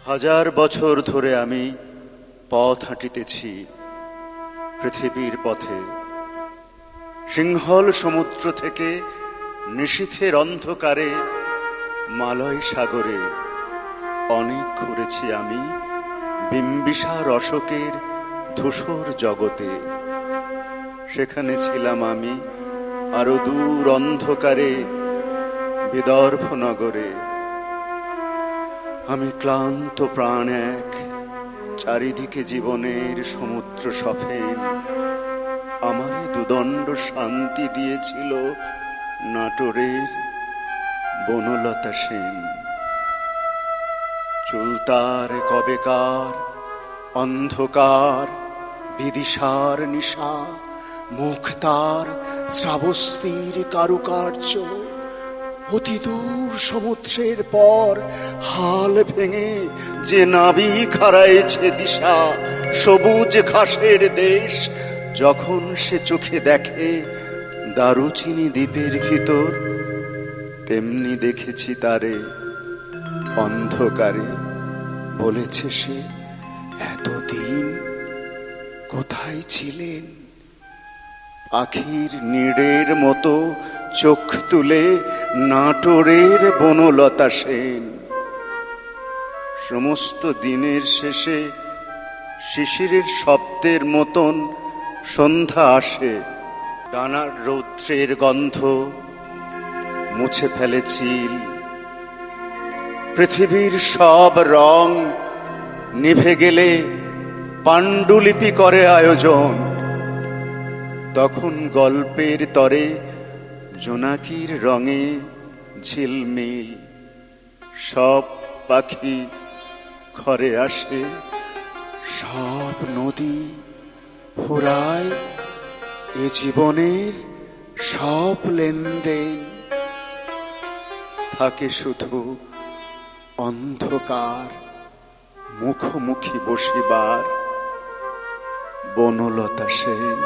হাজার বছর ধরে আমি পথ হাঁটিতেছি পৃথিবীর পথে। সিংহল সমুদ্র থেকে নিশীথের অন্ধকারে মালয় সাগরে অনেক ঘুরেছি আমি বিম্বিসার অশোকের ধূসর জগতে। সেখানে ছিলাম আমি আরো দূর অন্ধকারে বিদর্ভ নগরে। আমি ক্লান্ত প্রাণ এক, চারিদিকে জীবনের সমুদ্র সফেন। আমারে দুদণ্ড শান্তি দিয়েছিল নাটোরের বনলতা সেন। চুলতার কবেকার অন্ধকার বিদিশার নিশা, মুখ তার শ্রাবস্তির কারুকার্য। অতি দূর সমুদ্রের পর হাল ভেঙে যে নাবিক হারাইছে দিশা, সবুজ ঘাসের দেশ যখন সে চোখে দেখে দারুচিনি দ্বীপের ভিতর, তেমনি দেখেছি তারে অন্ধকারে। বলেছে সে, এতদিন কোথায় ছিলেন? পাখির নীড়ের মতো চোখ তুলে নাটোরের বনলতা সেন। সমস্ত দিনের শেষে শিশিরের শব্দের মতন সন্ধ্যা আসে। ডানার রৌদ্রের গন্ধ মুছে ফেলে চিল। পৃথিবীর সব রং নিভে গেলে পাণ্ডুলিপি করে আয়োজন। তখন গল্পের তরে জোনাকির রঙে ঝিলমিল। সব পাখি ঘরে আসে, সব নদী ফুরায় এ জীবনের সব লেনদেন। থাকে শুধু অন্ধকার মুখোমুখি বসিবার বনলতা সেন।